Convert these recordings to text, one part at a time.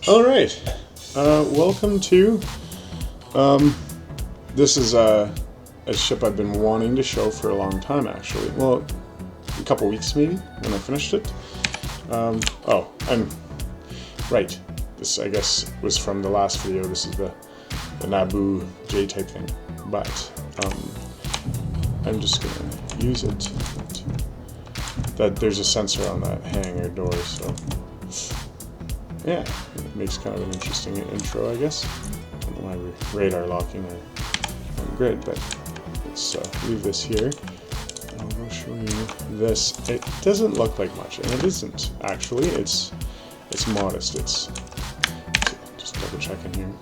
All right, welcome to. This is a ship I've been wanting to show for a long time, actually. Well, a couple weeks maybe when I finished it. Oh, I'm right. This I guess was from the last video. This is the Naboo J type thing, but I'm just gonna use it. That there's a sensor on that hangar door, so. Yeah, it makes kind of an interesting intro, I guess. I don't know why we're radar locking our grid, but let's leave this here. And we'll show you this. It doesn't look like much, and it isn't actually. It's modest. It's just double checking here.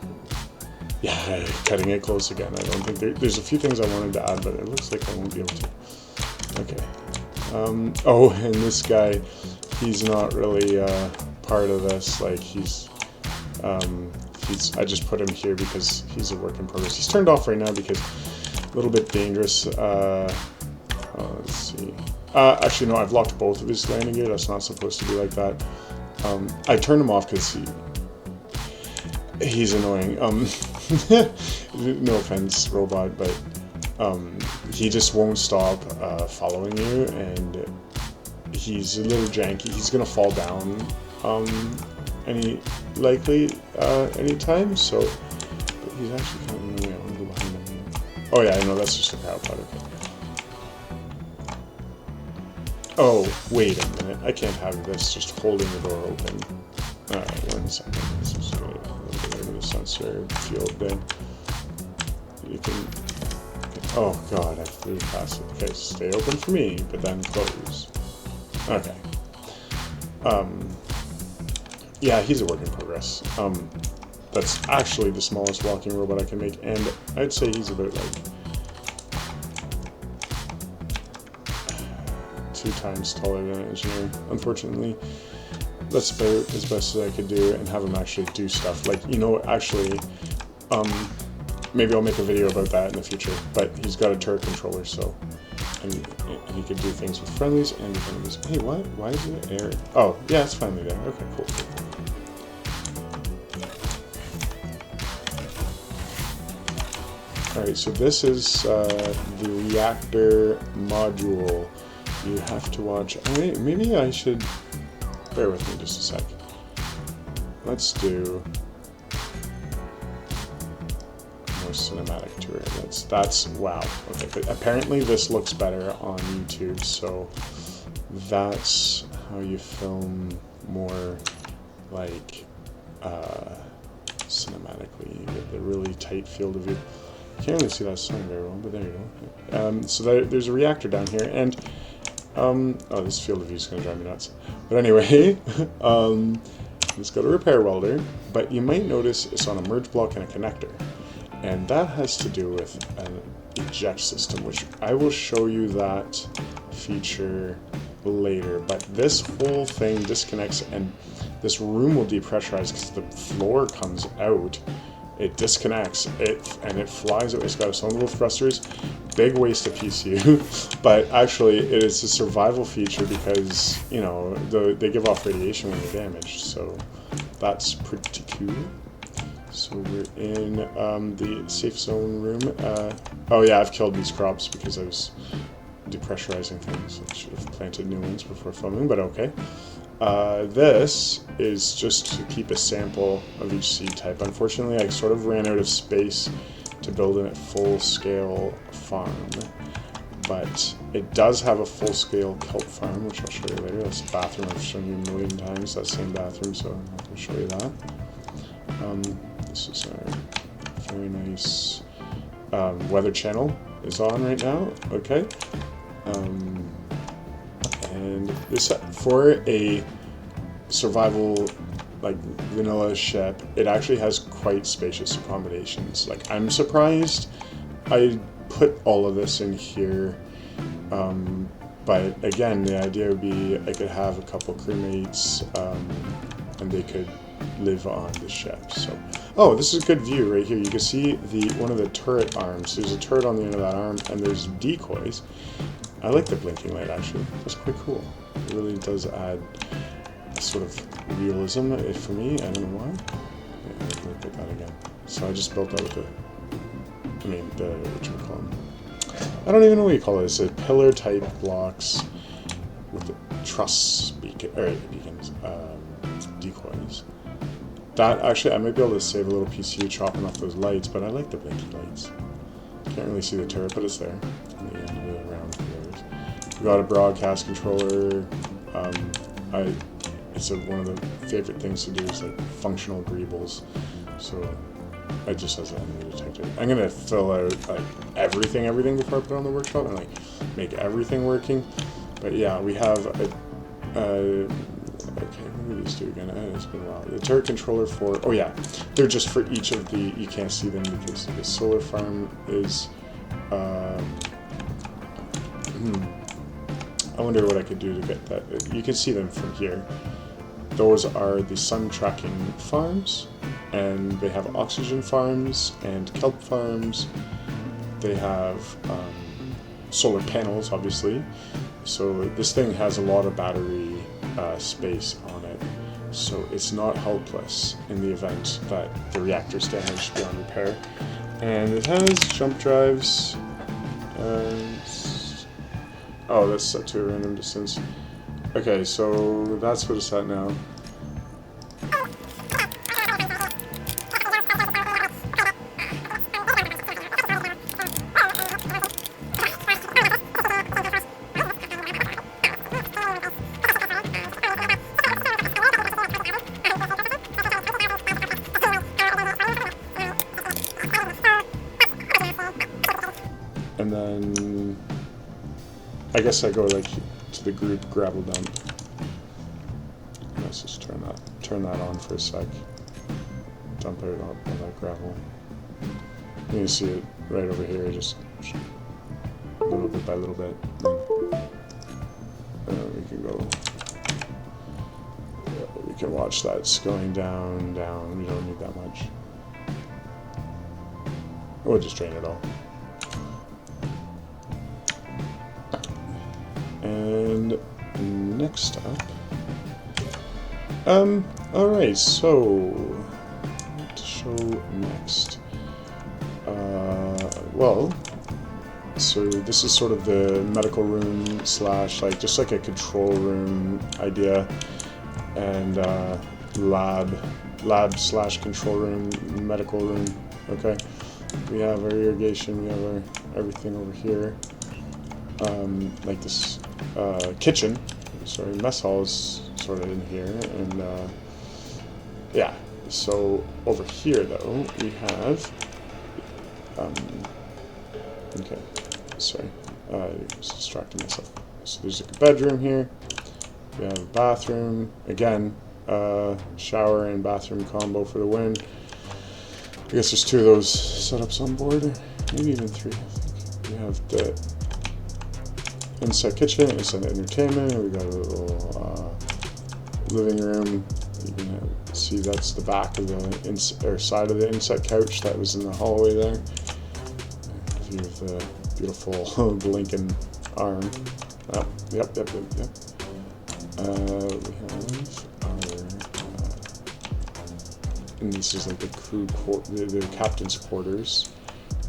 Yeah, cutting it close again. I don't think there's a few things I wanted to add, but it looks like I won't be able to. Okay. Oh, and this guy, he's not really part of this. Like I just put him here because he's a work in progress. He's turned off right now because a little bit dangerous. Let's see. Actually, no, I've locked both of his landing gear. That's not supposed to be like that. I turned him off because he's annoying. No offense, robot, but he just won't stop following you, and he's a little janky. He's gonna fall down anytime. So, but he's actually kind of in the way. I want to go behind him. Oh yeah, I know that's just a power pod. Okay. Oh wait a minute! I can't have this just holding the door open. All right, 1 second. Let's just get a little bit of the sensor field there. You can. Oh god, I flew past it. Okay, stay open for me, but then close. Okay. Yeah, he's a work in progress. That's actually the smallest walking robot I can make, and I'd say he's about like 2 times taller than an engineer. Unfortunately, that's about as best as I could do, and have him actually do stuff. Like, actually, maybe I'll make a video about that in the future, but he's got a turret controller, so, and he can do things with friendlies and with enemies. Hey, what? Why is it air? Oh, yeah, it's finally there. Okay, cool. Alright, so this is the Reactor module. You have to watch. Maybe I should. Bear with me just a sec. Let's do more cinematic to it. That's wow. Okay, but apparently this looks better on YouTube, so that's how you film more like cinematically. You get the really tight field of view. I can't really see that sign very well, but there you go. So there's a reactor down here, and oh, this field of view is going to drive me nuts. But anyway, it's got a repair welder, but you might notice it's on a merge block and a connector, and that has to do with an eject system, which I will show you that feature later. But this whole thing disconnects, and this room will depressurize because the floor comes out. It disconnects, and it flies out. It's got its own little thrusters. Big waste of PCU, but actually it is a survival feature because, they give off radiation when they're damaged, so that's pretty cool. So we're in the safe zone room. Oh yeah, I've killed these crops because I was depressurizing things. I should have planted new ones before filming, but okay. This is just to keep a sample of each seed type. Unfortunately, I sort of ran out of space to build in a full-scale farm, but it does have a full-scale kelp farm, which I'll show you later. That's the bathroom I've shown you a million times, that same bathroom, so I'm not going to show you that. This is our very nice weather channel is on right now. Okay. And this, for a survival, like vanilla ship, it actually has quite spacious accommodations. Like, I'm surprised I put all of this in here, but again, the idea would be I could have a couple crewmates, and they could live on the ship. So, oh, this is a good view right here. You can see one of the turret arms. There's a turret on the end of that arm, and there's decoys. I like the blinking light, actually. That's quite cool. It really does add sort of realism for me. I don't know why. Yeah, look at that again. So I just built that with I don't even know what you call it. It's a pillar type blocks with the truss beacons, decoys. That actually, I might be able to save a little PCU chopping off those lights, but I like the blinky lights. Can't really see the turret, but it's there. On the end of the round pillars. We got a broadcast controller. It's one of the favorite things to do is like functional greebles. So it just has an enemy detector. I'm gonna fill out like everything before I put it on the workshop and like make everything working. But yeah, we have okay, what do these do again? It's been a while. The turret controller for, oh yeah, they're just for each of the, you can't see them because the solar farm is, I wonder what I could do to get that. You can see them from here. Those are the sun tracking farms, and they have oxygen farms and kelp farms. They have solar panels, obviously. So this thing has a lot of battery space on it, so it's not helpless in the event that the reactor's damaged beyond repair. And it has jump drives. Oh, that's set to a random distance. Okay, so that's what it's at now. And then I guess I go like to the group gravel dump. Let's just turn that on for a sec. Dump out all that gravel. You can see it right over here, just little bit by little bit. And we can go. Yeah, we can watch that. It's going down, down. We don't need that much. We'll just drain it all. And next up, alright, so what to show next? Well, so this is sort of the medical room slash like just like a control room idea, and lab slash control room, medical room. Okay, we have our irrigation, we have our everything over here. Like this kitchen, sorry, mess hall is sort of in here, and yeah, so over here though we have okay, sorry, I was distracting myself. So there's like a bedroom here, we have a bathroom, again, shower and bathroom combo for the win. I guess there's 2 of those setups on board, maybe even 3, I think. We have the inside kitchen, inside entertainment, we got a little living room. You can see that's the back of the side of the inside couch that was in the hallway there. A view of the beautiful blinking arm. Oh, yep. We have our, and this is like the crew, the captain's quarters.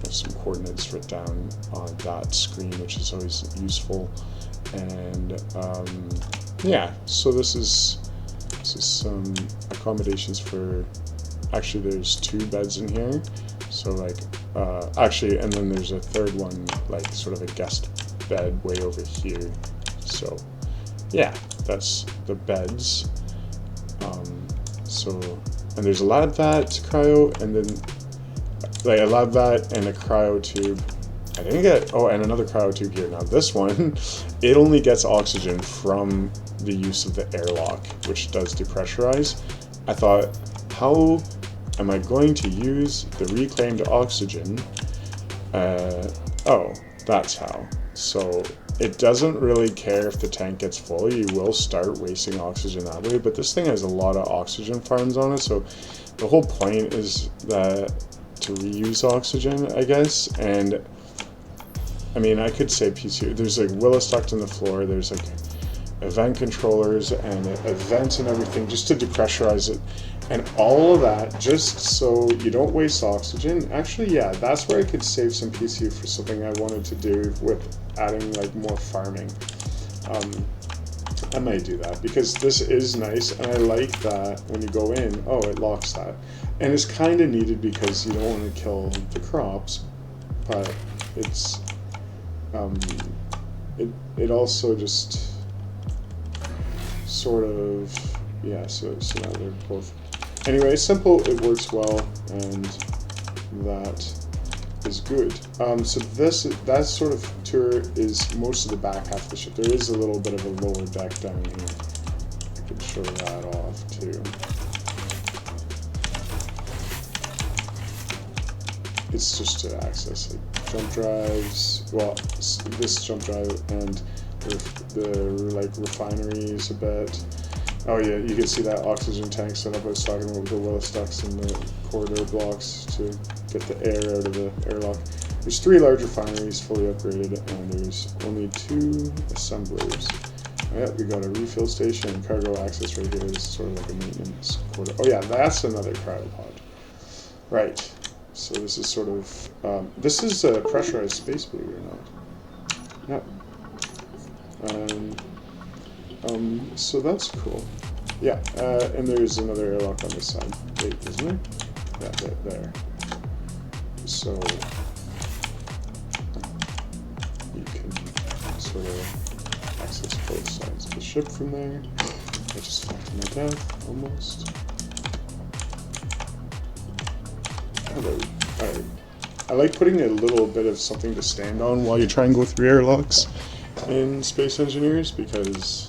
Some coordinates written down on that screen, which is always useful. And yeah, so this is some accommodations for, actually there's 2 beds in here, so like actually, and then there's a third one, like sort of a guest bed way over here. So yeah, that's the beds. So, and there's a lab vat cryo, and then like a lab vat and a cryo tube. I didn't get, oh, and another cryo tube here. Now this one, it only gets oxygen from the use of the airlock, which does depressurize. I thought, how am I going to use the reclaimed oxygen? Oh, that's how. So it doesn't really care if the tank gets full. You will start wasting oxygen that way, but this thing has a lot of oxygen farms on it, so the whole point is that to reuse oxygen, I guess. And I mean, I could say PC. There's like Willis duct in the floor. There's like event controllers and events and everything just to depressurize it. And all of that just so you don't waste oxygen. Actually, yeah, that's where I could save some PCU for something I wanted to do with adding like more farming. I might do that because this is nice, and I like that when you go in, oh, it locks that. And it's kind of needed because you don't want to kill the crops, but it's, it also just sort of, yeah, so now they're both. Anyway, simple, it works well, and that is good. So that sort of tour is most of the back half of the ship. There is a little bit of a lower deck down here. I could show that off too. It's just to access like jump drives. Well, this jump drive and the like refineries a bit. Oh yeah, you can see that oxygen tank set up I was talking about with the Willis ducts and the corridor blocks to get the air out of the airlock. There's 3 large refineries fully upgraded, and there's only 2 assemblers. Oh, yeah, we got a refill station and cargo access right here. This is sort of like a maintenance corridor. Oh yeah, that's another cryopod. Right, so this is sort of, this is a pressurized space, believe it or not. Yeah. So that's cool. Yeah, and there's another airlock on this side. Wait, isn't there? Yeah, there. So you can sort of access both sides of the ship from there. I just fell to my death, almost. Hello. Alright. I like putting a little bit of something to stand on while you try and go through airlocks in Space Engineers because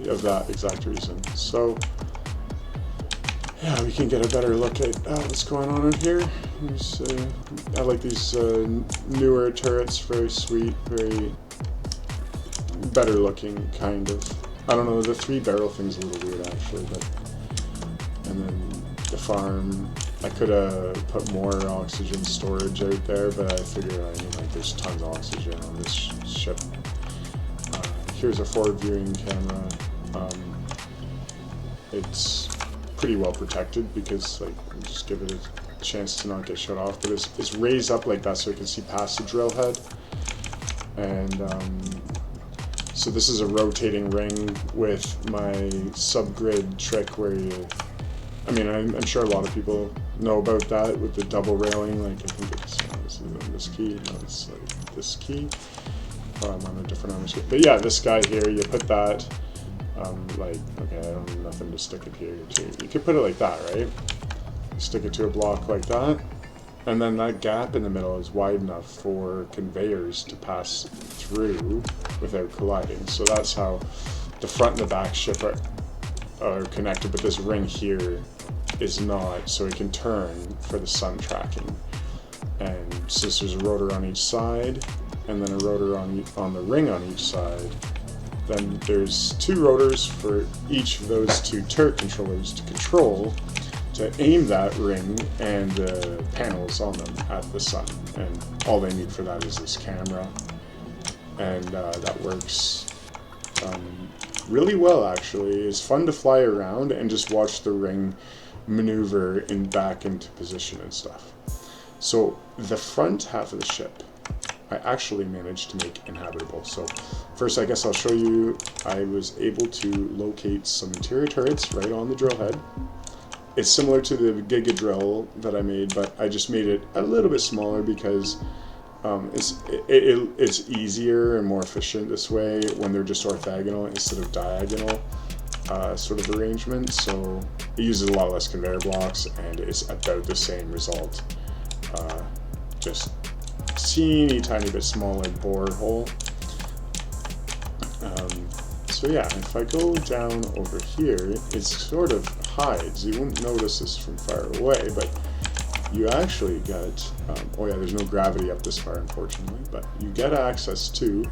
of that exact reason. So yeah, we can get a better look at what's going on in here. I like these newer turrets, very sweet, very better looking, kind of. I don't know, the 3 barrel thing's a little weird actually, but, and then the farm, I could have put more oxygen storage out there, but I figured, like there's tons of oxygen on this ship. Here's a forward viewing camera. It's pretty well protected because like we'll just give it a chance to not get shut off, but it's raised up like that so you can see past the drill head. And so this is a rotating ring with my subgrid trick where you, I'm sure a lot of people know about that with the double railing. Like I think it's on this key, no, it's like this key. Oh, I'm on a different arm. But yeah, this guy here, you put that, like, okay, I don't have nothing to stick it here to. You could put it like that, right? You stick it to a block like that, and then that gap in the middle is wide enough for conveyors to pass through without colliding. So that's how the front and the back ship are connected, but this ring here is not, so it can turn for the sun tracking. And since there's a rotor on each side, and then a rotor on the ring on each side, then there's 2 rotors for each of those 2 turret controllers to control, to aim that ring and the panels on them at the sun. And all they need for that is this camera. And that works really well, actually. It's fun to fly around and just watch the ring maneuver back into position and stuff. So the front half of the ship, I actually managed to make inhabitable. So first, I guess I'll show you, I was able to locate some interior turrets right on the drill head. It's similar to the Giga drill that I made, but I just made it a little bit smaller because it's easier and more efficient this way when they're just orthogonal instead of diagonal sort of arrangement. So it uses a lot less conveyor blocks and it's about the same result. Just teeny tiny bit smaller bore hole. So yeah, if I go down over here, it sort of hides. You wouldn't notice this from far away, but you actually get, oh yeah, there's no gravity up this far unfortunately, but you get access to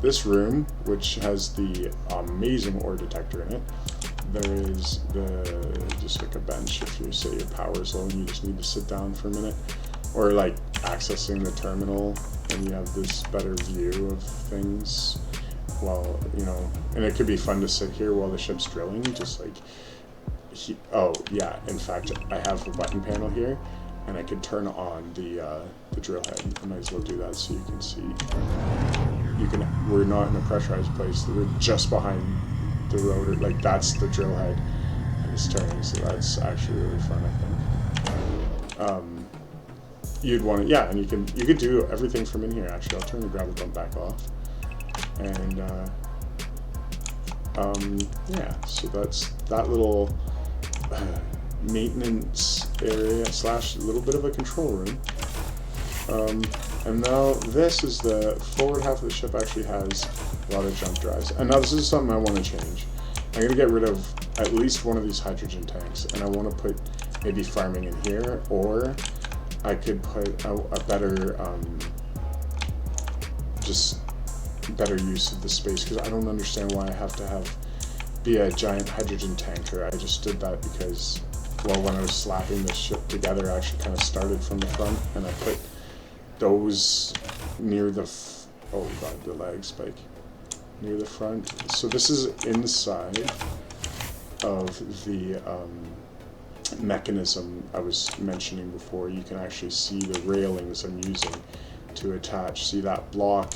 this room, which has the amazing ore detector in it. There is just like a bench if you say your power's low and you just need to sit down for a minute, or like accessing the terminal and you have this better view of things. while, you know, and it could be fun to sit here while the ship's drilling, just like, oh yeah, in fact, I have a button panel here, and I could turn on the drill head. I might as well do that so you can see. We're not in a pressurized place, we're just behind the rotor, like that's the drill head, and it's turning, so that's actually really fun, I think. You'd want to, yeah, and you could do everything from in here. Actually, I'll turn the gravel dump back off, and yeah, so that's that little maintenance area slash a little bit of a control room. And now this is the forward half of the ship. Actually has a lot of jump drives, and now this is something I want to change. I'm going to get rid of at least one of these hydrogen tanks, and I want to put maybe farming in here, or I could put a better, just better use of the space, because I don't understand why I have to be a giant hydrogen tanker. I just did that because, well, when I was slapping this ship together, I actually kind of started from the front, and I put those near the, oh god, the lag spike, near the front. So this is inside of the mechanism I was mentioning before. You can actually see the railings I'm using to attach. See, that block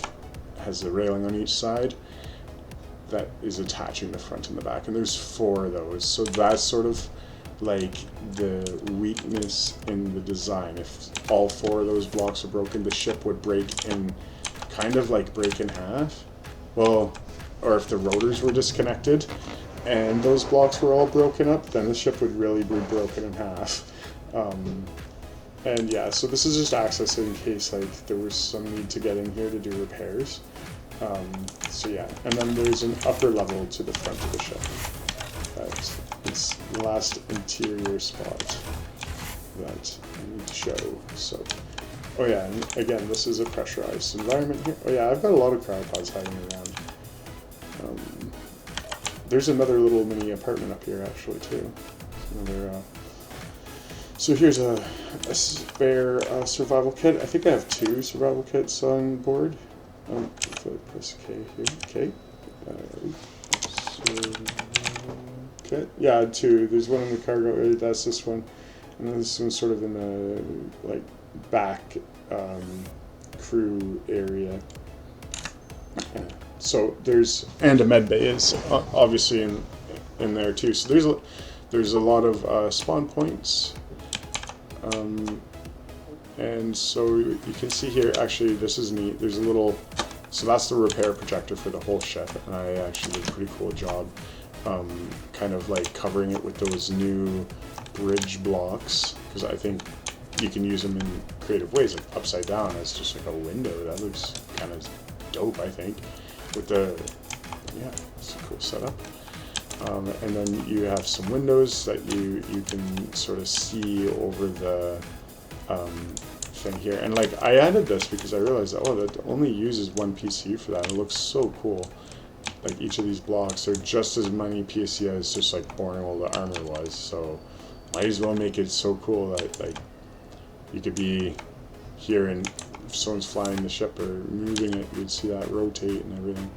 has a railing on each side that is attaching the front and the back, and there's 4 of those. So that's sort of like the weakness in the design. If all 4 of those blocks are broken, the ship would break in, kind of like break in half. Well, or if the rotors were disconnected and those blocks were all broken up, then the ship would really be broken in half. And yeah, so this is just access in case like there was some need to get in here to do repairs. So yeah, and then there's an upper level to the front of the ship. That's its last interior spot that I need to show. So, oh yeah, and again, this is a pressurized environment here. Oh yeah, I've got a lot of cryopods hiding around. There's another little mini apartment up here actually too. So here's a spare survival kit. I think I have 2 survival kits on board. If I press K here, K. Kit. Yeah, 2. There's one in the cargo area. That's this one, and then this one's sort of in the like back crew area. So there's, and a med bay is obviously in there too. So there's a lot of spawn points, and so you can see here. Actually, this is neat. There's a little, so that's the repair projector for the whole ship, and I actually did a pretty cool job, kind of like covering it with those new bridge blocks, because I think you can use them in creative ways, like upside down as just like a window. That looks kind of dope, I think. With the, yeah, it's a cool setup. And then you have some windows that you can sort of see over the thing here. And like, I added this because I realized that, oh, that only uses 1 PCU for that. It looks so cool. Like each of these blocks are just as many PCU as just like boring all the armor was. So might as well make it so cool that like you could be here and if someone's flying the ship or moving it, you'd see that rotate and everything.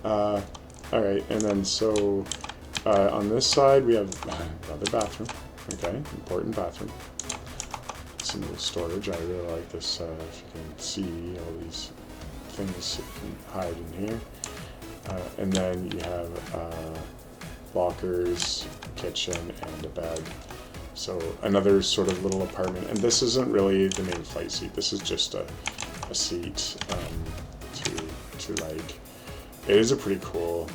Alright, and then so on this side we have another bathroom. Okay, important bathroom. Some little storage. I really like this. If you can see all these things you can hide in here. And then you have lockers, kitchen, and a bed. So another sort of little apartment, and this isn't really the main flight seat. This is just a seat to like. It is a pretty cool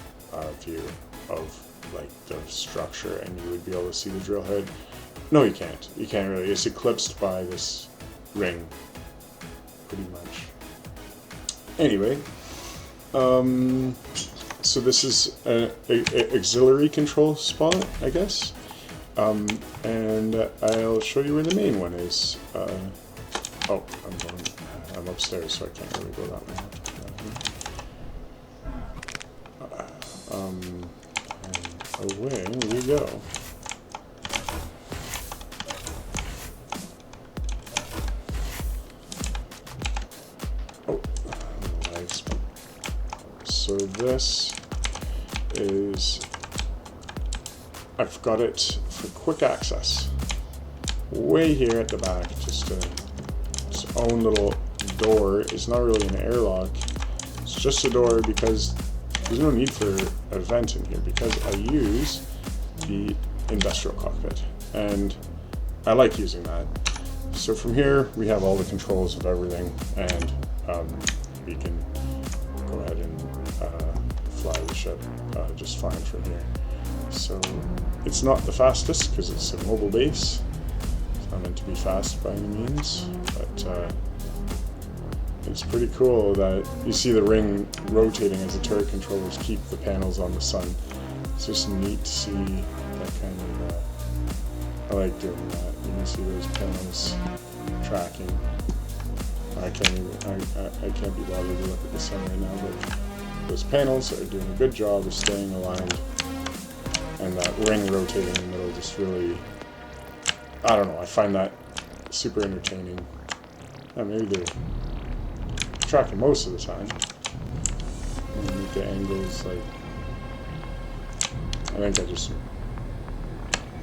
view of like the structure, and you would be able to see the drill head. No, you can't. You can't really. It's eclipsed by this ring, pretty much. Anyway, so this is an auxiliary control spot, I guess. And I'll show you where the main one is. Oh, I'm upstairs, so I can't really go that way. And away we go. Oh, nice. So this is I've got it for quick access. Way here at the back, just its own little door. It's not really an airlock. It's just a door because there's no need for a vent in here because I use the industrial cockpit and I like using that. So from here we have all the controls of everything, and we can go ahead and fly the ship just fine from here. So it's not the fastest because it's a mobile base. It's not meant to be fast by any means, but it's pretty cool that you see the ring rotating as the turret controllers keep the panels on the sun. It's just neat to see that kind of, I like doing that. You can see those panels tracking. I can't be bothered to look at the sun right now, but those panels are doing a good job of staying aligned. And that ring rotating in the middle just really, I don't know, I find that super entertaining. Maybe they're tracking most of the time. And make the angles like, I think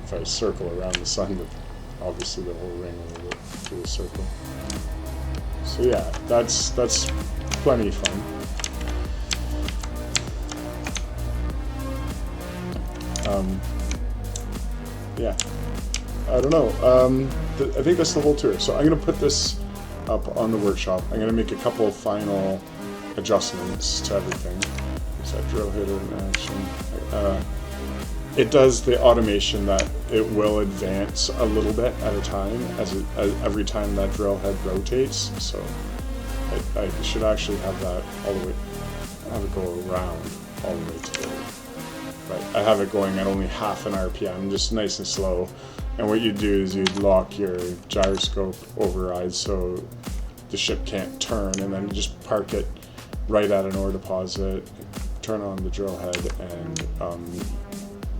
if I circle around the sun, but obviously the whole ring will do a circle. So yeah, that's plenty of fun. Yeah, I don't know. I think that's the whole tour. So I'm going to put this up on the workshop. I'm going to make a couple of final adjustments to everything. There's that drill head in action. It does the automation that it will advance a little bit at a time as every time that drill head rotates. So I should actually have that all the way, have it go around all the way to the. But I have it going at only half an RPM, just nice and slow. And what you do is you lock your gyroscope override so the ship can't turn, and then you just park it right at an ore deposit, turn on the drill head, and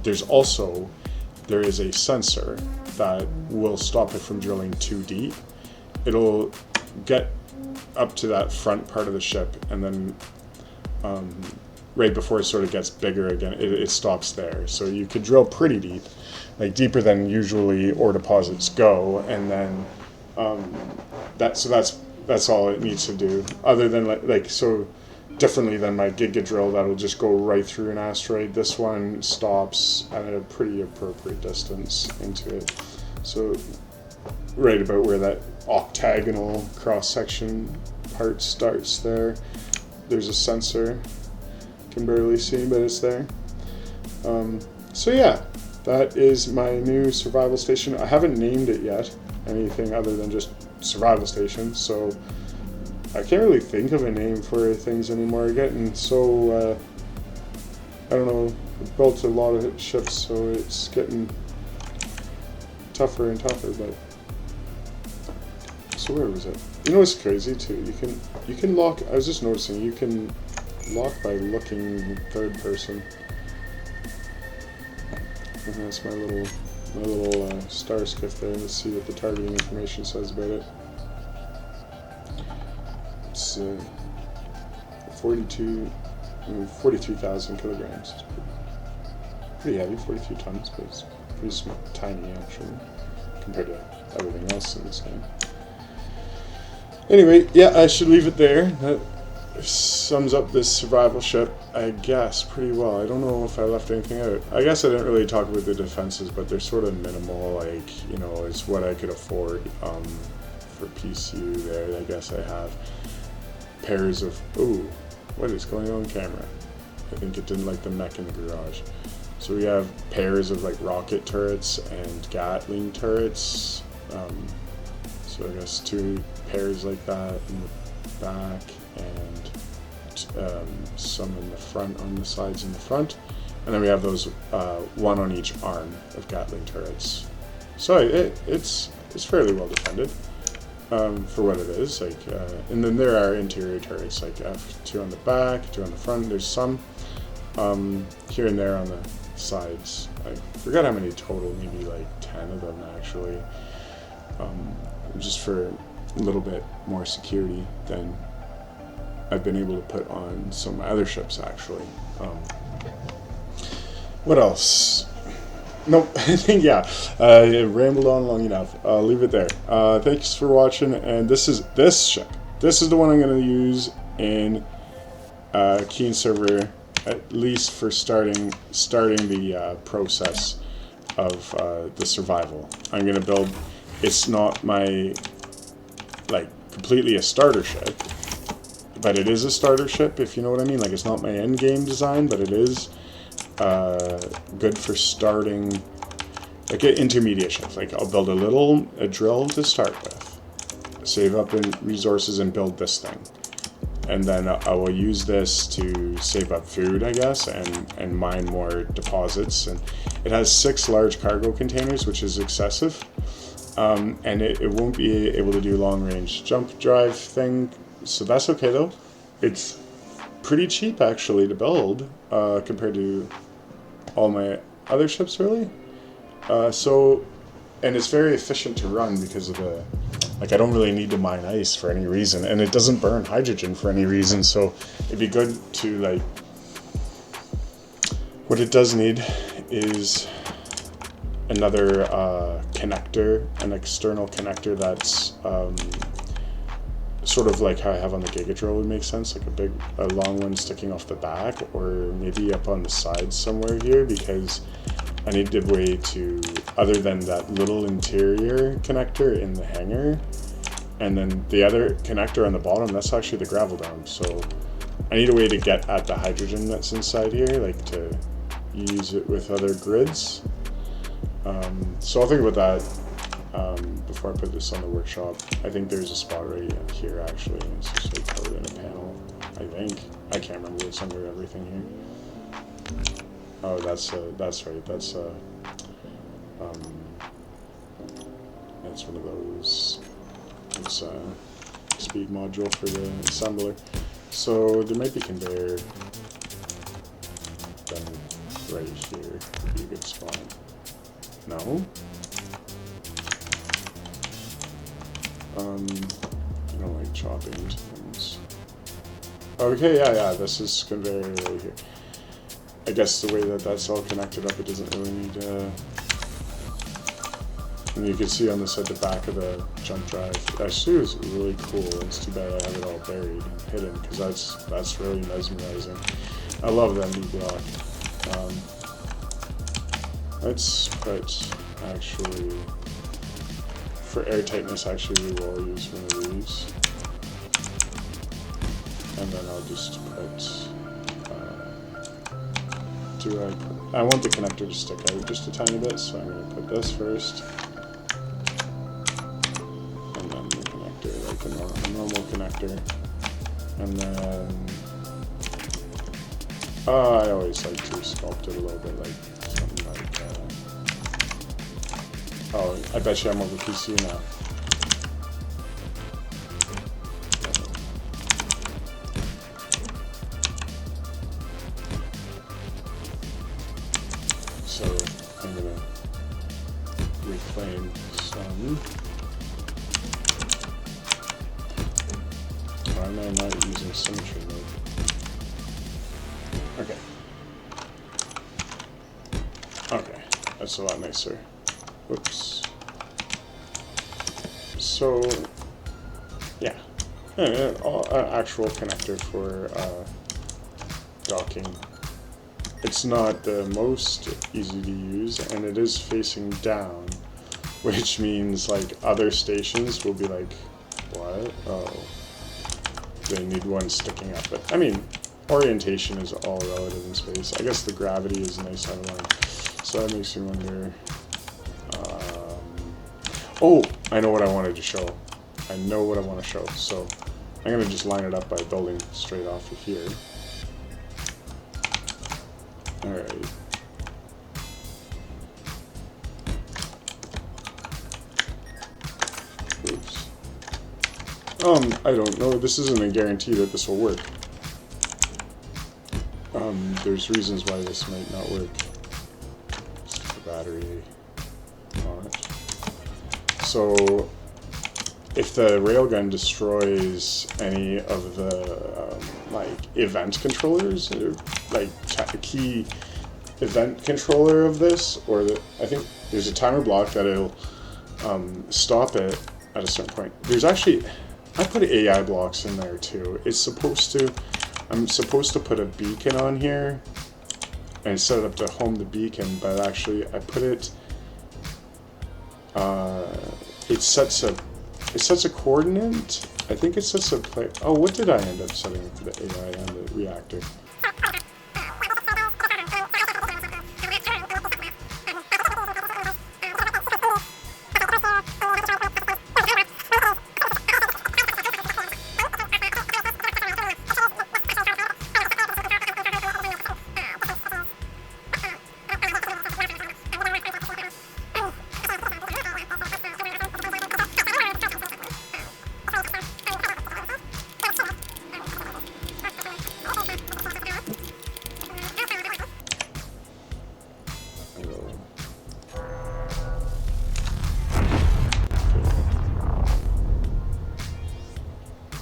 there is a sensor that will stop it from drilling too deep. It'll get up to that front part of the ship, and then right before it sort of gets bigger again, it stops there. So you could drill pretty deep, like deeper than usually ore deposits go, and then that's all it needs to do. Other than like so differently than my Giga drill that'll just go right through an asteroid. This one stops at a pretty appropriate distance into it. So right about where that octagonal cross section part starts there's a sensor. Can barely see, but it's there. So yeah, that is my new survival station. I haven't named it yet, anything other than just survival station, so I can't really think of a name for things anymore. Getting so, I don't know, I've built a lot of ships, so it's getting tougher and tougher, but, so where was it? You know what's crazy too, you can lock, I was just noticing, you can lock by looking third person. And that's my little star skiff there. Let's see what the targeting information says about it. It's 43,000 kilograms. It's pretty heavy, 42 tons, but it's pretty tiny actually compared to everything else in this game. Anyway, yeah, I should leave it there. That sums up this survival ship, I guess, pretty well. I don't know if I left anything out. I guess I didn't really talk about the defenses, but they're sort of minimal, like, you know, it's what I could afford for PCU there. I guess I have pairs of, ooh, what is going on camera? I think it didn't like the mech in the garage. So we have pairs of like rocket turrets and Gatling turrets. So I guess 2 pairs like that in the back, and some in the front, on the sides in the front, and then we have those 1 on each arm of Gatling turrets. So it's fairly well defended for what it is. Like, and then there are interior turrets, like 2 on the back, 2 on the front. There's some here and there on the sides. I forgot how many total, maybe like 10 of them actually, just for a little bit more security than I've been able to put on some other ships actually. What else? Nope. I think I rambled on long enough. I'll leave it there. Thanks for watching. And this ship. This is the one I'm going to use in Keen server, at least for starting the process of the survival. I'm going to build. It's not my completely a starter ship, but it is a starter ship, if you know what I mean. Like, it's not my end game design, but it is good for starting, like, an intermediate ship. Like, I'll build a drill to start with, save up in resources and build this thing, and then I will use this to save up food, I guess, and mine more deposits. And it has 6 large cargo containers, which is excessive. And it won't be able to do long range jump drive thing, so that's okay though. It's pretty cheap actually to build compared to all my other ships, really. And it's very efficient to run because of the, I don't really need to mine ice for any reason, and it doesn't burn hydrogen for any reason, so it'd be good to, what it does need is another connector, an external connector that's sort of like how I have on the Giga Drill would make sense, like a long one sticking off the back, or maybe up on the side somewhere here, because I need a way to, other than that little interior connector in the hangar, and then the other connector on the bottom, that's actually the gravel dome, so I need a way to get at the hydrogen that's inside here, to use it with other grids. So I'll think about that before I put this on the workshop. I think there's a spot right here actually, and it's just covered in a panel, I think. I can't remember what's under everything here. Oh, that's right, that's one of those, it's a speed module for the assembler. So there might be conveyor then right here would be a good spot. No? I don't like chopping things. Okay, yeah, this is conveyor right here. I guess the way that that's all connected up, it doesn't really need and you can see on this at the back of the jump drive. Actually, it was really cool. It's too bad I have it all buried and hidden, because that's really mesmerizing. I love that new block. Let's put, actually, for air tightness, actually we will use one of these. And then I'll just put, I want the connector to stick out just a tiny bit, so I'm going to put this first. And then the connector, like a normal connector. And then, I always like to sculpt it a little bit, like something like, oh, I bet you I'm over PC now. So I'm gonna reclaim some. Why am I not using symmetry mode? Okay. Okay, that's a lot nicer. Whoops. So, yeah. Actual connector for docking. It's not the most easy to use, and it is facing down, which means other stations will be like, what? Oh, they need one sticking up. But I mean, orientation is all relative in space. I guess the gravity is nice out of line. So that makes me wonder. Oh, I know what I wanted to show. I know what I want to show. So I'm going to just line it up by building straight off of here. Alright. Oops. I don't know. This isn't a guarantee that this will work. There's reasons why this might not work. Just the battery on it. So if the railgun destroys any of the like event controllers, or like key event controller of this, or I think there's a timer block that it'll stop it at a certain point. There's actually, I put AI blocks in there too. It's supposed to, I'm supposed to put a beacon on here and set it up to home the beacon, but actually I put it, it sets a coordinate. I think it sets a play. Oh, what did I end up setting for the AI and the reactor?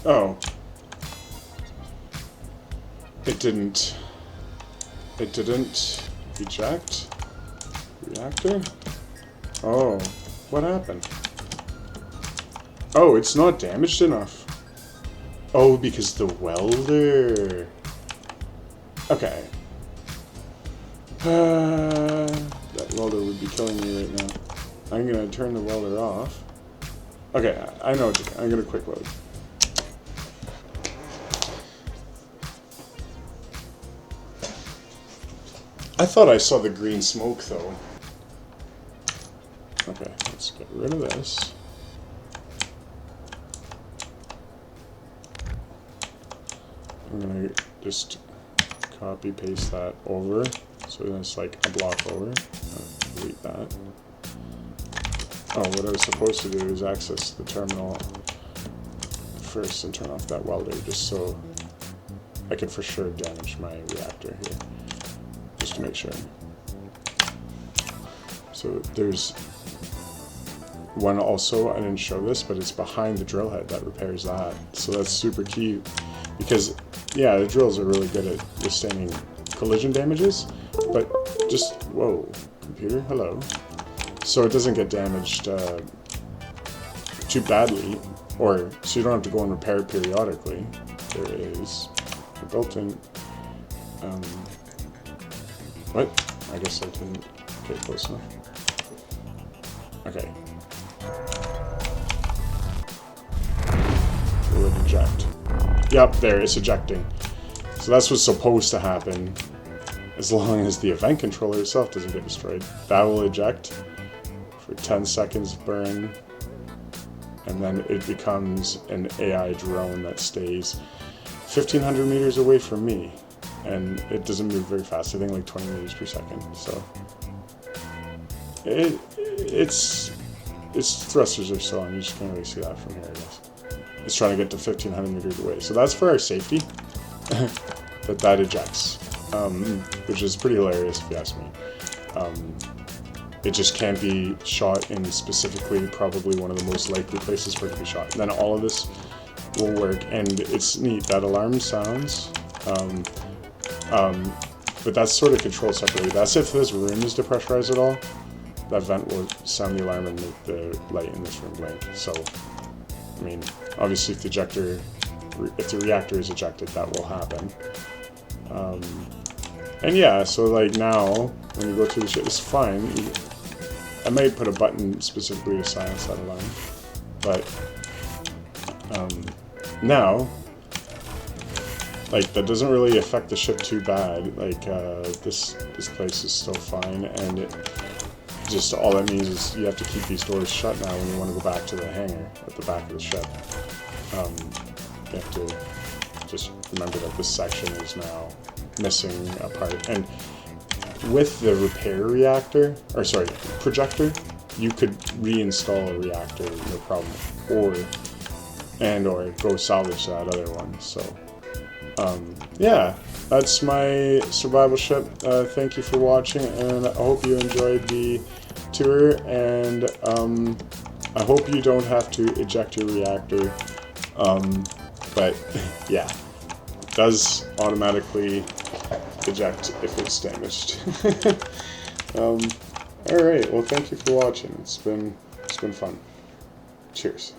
Oh. It didn't eject reactor? Oh, what happened? Oh, it's not damaged enough. Oh, because the welder. Okay. That welder would be killing me right now. I'm gonna turn the welder off. Okay, I know what to do. I'm gonna quick load. I thought I saw the green smoke though. Okay, let's get rid of this. I'm gonna just copy paste that over, so it's like a block over. Delete that. Oh, what I was supposed to do is access the terminal first and turn off that welder, just so I can for sure damage my reactor here. Just to make sure. So there's one also, I didn't show this, but it's behind the drill head that repairs that. So that's super key because, yeah, the drills are really good at withstanding collision damages, but just, whoa, computer, hello. So it doesn't get damaged too badly, or so you don't have to go and repair it periodically. There is a built-in, what? I guess I didn't get close enough. Okay. It would eject. Yep, there, it's ejecting. So that's what's supposed to happen, as long as the event controller itself doesn't get destroyed. That will eject for 10 seconds burn, and then it becomes an AI drone that stays 1,500 meters away from me. And it doesn't move very fast. I think like 20 meters per second. So its thrusters are so on. You just can't really see that from here, I guess. It's trying to get to 1,500 meters away. So that's for our safety. that ejects, which is pretty hilarious if you ask me. It just can't be shot in specifically probably one of the most likely places for it to be shot. And then all of this will work, and it's neat. That alarm sounds. But that's sort of controlled separately. That's if this room is depressurized at all. That vent will sound the alarm and make the light in this room blink. So, I mean, obviously if the reactor is ejected, that will happen. And yeah, so like now, when you go through the shit, it's fine. I might put a button specifically to silence that alarm. But, now, like, that doesn't really affect the ship too bad. Like, this place is still fine, and it just, all that means is you have to keep these doors shut now when you want to go back to the hangar at the back of the ship. You have to just remember that this section is now missing a part. And with the repair reactor, or sorry, projector, you could reinstall a reactor, no problem, or go salvage that other one. So, yeah, that's my survival ship. Thank you for watching, and I hope you enjoyed the tour, and I hope you don't have to eject your reactor, but yeah, it does automatically eject if it's damaged. Alright, well thank you for watching. It's been fun. Cheers.